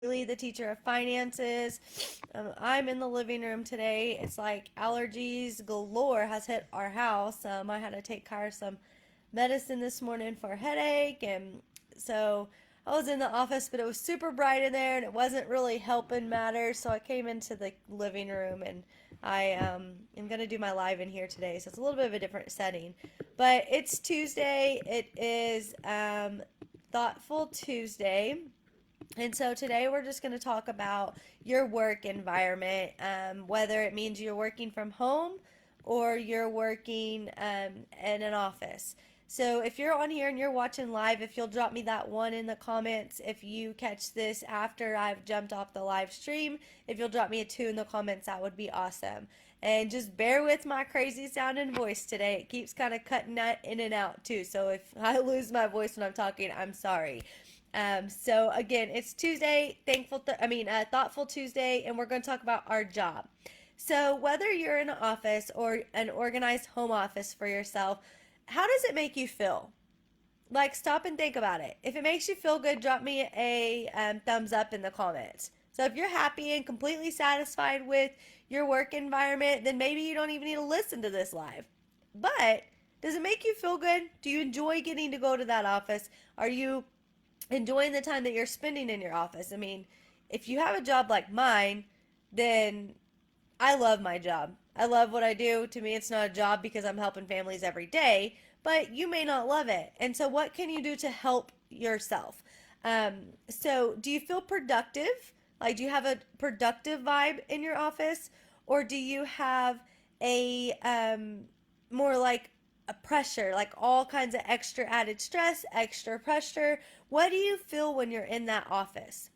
Lee, the teacher of finances. I'm in the living room today. It's like allergies galore has hit our house. I had to take Kyra some medicine this morning for a headache, and so I was in the office, but it was super bright in there, and it wasn't really helping matters. So I came into the living room, and I am gonna do my live in here today. So it's a little bit of a different setting, but it's Tuesday. It is Thoughtful Tuesday. And so today we're just going to talk about your work environment, whether it means you're working from home or you're working in an office. So if you're on here and you're watching live, if you'll drop me that one in the comments, if you catch this after I've jumped off the live stream, if you'll drop me a two in the comments, that would be awesome. And just bear with my crazy sounding voice today. It keeps kind of cutting that in and out too. So if I lose my voice when I'm talking, I'm sorry. So again, it's Tuesday, Thoughtful Tuesday, and we're going to talk about our job. So whether you're in an office or an organized home office for yourself, how does it make you feel? Like, stop and think about it. If it makes you feel good, drop me a thumbs up in the comments. So if you're happy and completely satisfied with your work environment, then maybe you don't even need to listen to this live. But does it make you feel good? Do you enjoy getting to go to that office? Are you enjoying the time that you're spending in your office? I mean, if you have a job like mine, then I love my job. I love what I do. To me, it's not a job because I'm helping families every day, but you may not love it. And so, what can you do to help yourself? So, do you feel productive? Like, do you have a productive vibe in your office? Or do you have a more like a pressure, like all kinds of extra added stress, extra pressure? What do you feel when you're in that office?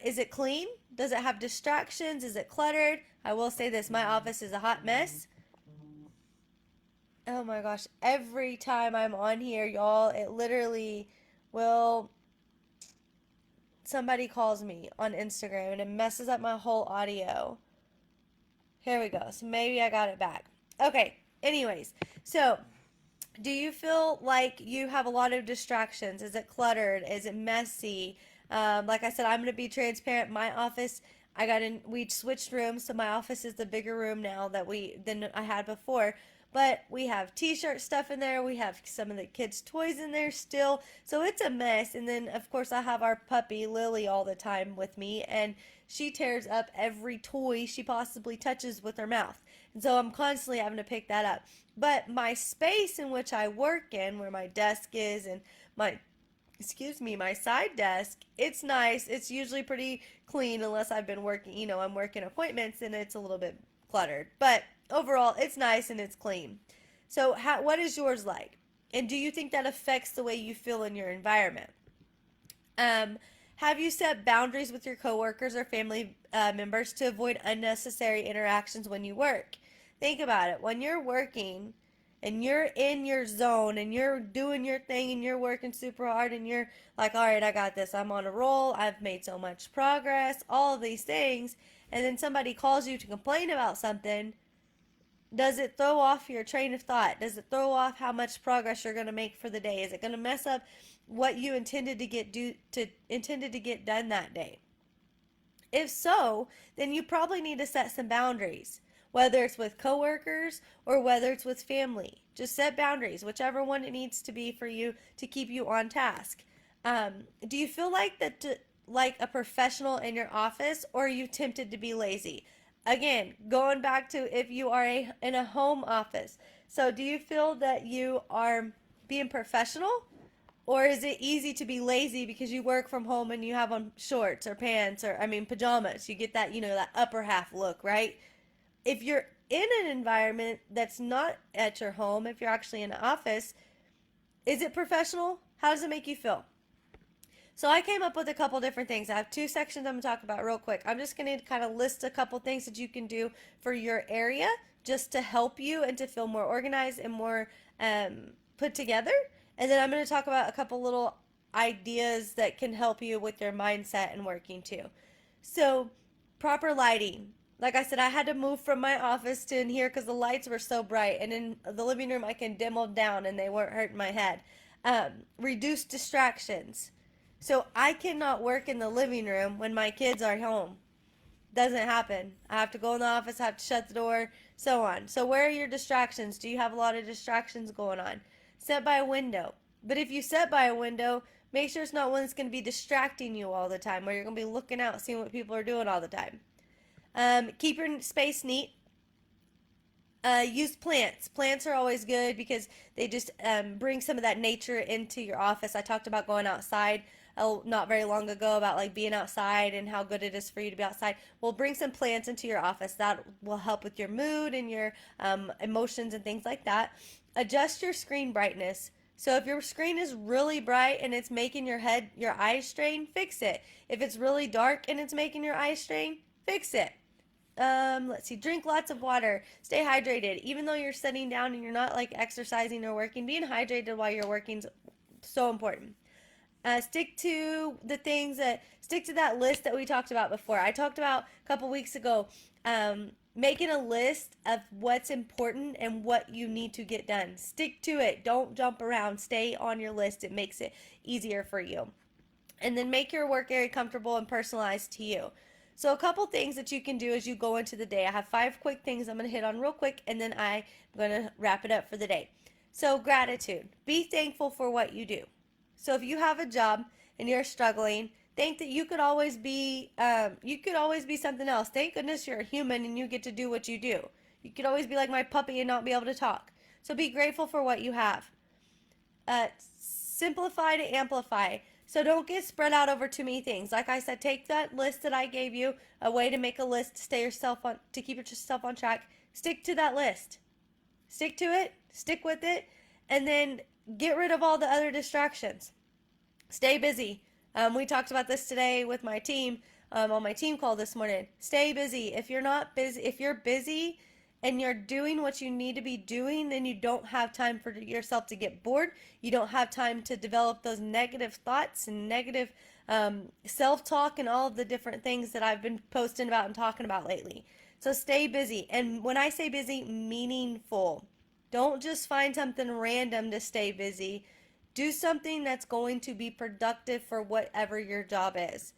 Is it clean? Does it have distractions? Is it cluttered? I will say this, my office is a hot mess. Oh my gosh, every time I'm on here, y'all, it literally will. Somebody calls me on Instagram and it messes up my whole audio. Here we go. So maybe I got it back. Okay, anyways, so do you feel like you have a lot of distractions? Is it cluttered? Is it messy? Like I said, I'm going to be transparent. My office, we switched rooms, so my office is the bigger room now than I had before. But we have t-shirt stuff in there. We have some of the kids' toys in there still. So it's a mess. And then, of course, I have our puppy, Lily, all the time with me. And she tears up every toy she possibly touches with her mouth. And so I'm constantly having to pick that up. But my space in which I work in, where my desk is and my side desk, it's nice. It's usually pretty clean unless I've been working, I'm working appointments and it's a little bit cluttered. But overall, it's nice and it's clean. So, what is yours like? And do you think that affects the way you feel in your environment? Um, have you set boundaries with your coworkers or family members to avoid unnecessary interactions when you work? Think about it. When you're working and you're in your zone and you're doing your thing and you're working super hard and you're like, all right, I got this. I'm on a roll. I've made so much progress, all of these things. And then somebody calls you to complain about something. Does it throw off your train of thought? Does it throw off how much progress you're going to make for the day? Is it going to mess up what you intended to get done that day? If so, then you probably need to set some boundaries, whether it's with coworkers or whether it's with family. Just set boundaries, whichever one it needs to be for you to keep you on task. Do you feel like a professional in your office, or are you tempted to be lazy? Again, going back to if you are in a home office. So, do you feel that you are being professional, or is it easy to be lazy because you work from home and you have on shorts or pants or, pajamas? You get that, that upper half look, right? If you're in an environment that's not at your home, if you're actually in an office, is it professional? How does it make you feel? So I came up with a couple different things. I have two sections I'm going to talk about real quick. I'm just going to kind of list a couple things that you can do for your area just to help you and to feel more organized and more put together. And then I'm going to talk about a couple little ideas that can help you with your mindset and working too. So, proper lighting. Like I said, I had to move from my office to in here because the lights were so bright. And in the living room, I can dim them down and they weren't hurting my head. Reduce distractions. So I cannot work in the living room when my kids are home. Doesn't happen. I have to go in the office, I have to shut the door, so on. So where are your distractions? Do you have a lot of distractions going on? Set by a window. But if you set by a window, make sure it's not one that's going to be distracting you all the time, where you're going to be looking out, seeing what people are doing all the time. Keep your space neat. Use plants. Plants are always good because they just bring some of that nature into your office. I talked about going outside not very long ago about like being outside and how good it is for you to be outside. Well, bring some plants into your office. That will help with your mood and your emotions and things like that. Adjust your screen brightness. So if your screen is really bright and it's making your eyes strain, fix it. If it's really dark and it's making your eyes strain, fix it. Let's see, drink lots of water, stay hydrated. Even though you're sitting down and you're not like exercising or working, being hydrated while you're working is so important. Stick to that list that we talked about before. I talked about a couple weeks ago, making a list of what's important and what you need to get done. Stick to it. Don't jump around. Stay on your list. It makes it easier for you. And then make your work area comfortable and personalized to you. So a couple things that you can do as you go into the day. I have 5 quick things I'm going to hit on real quick, and then I'm going to wrap it up for the day. So gratitude. Be thankful for what you do. So if you have a job and you're struggling, think that you could always be something else. Thank goodness you're a human and you get to do what you do. You could always be like my puppy and not be able to talk. So be grateful for what you have. Simplify to amplify. So don't get spread out over too many things. Like I said, take that list that I gave you, a way to make a list to keep yourself on track. Stick to that list. Stick to it, stick with it, and then get rid of all the other distractions. Stay busy. We talked about this today with my team on my team call this morning. Stay busy. If you're busy and you're doing what you need to be doing, then you don't have time for yourself to get bored. You don't have time to develop those negative thoughts and negative self-talk and all of the different things that I've been posting about and talking about lately. So stay busy. And when I say busy, meaningful. Don't just find something random to stay busy. Do something that's going to be productive for whatever your job is.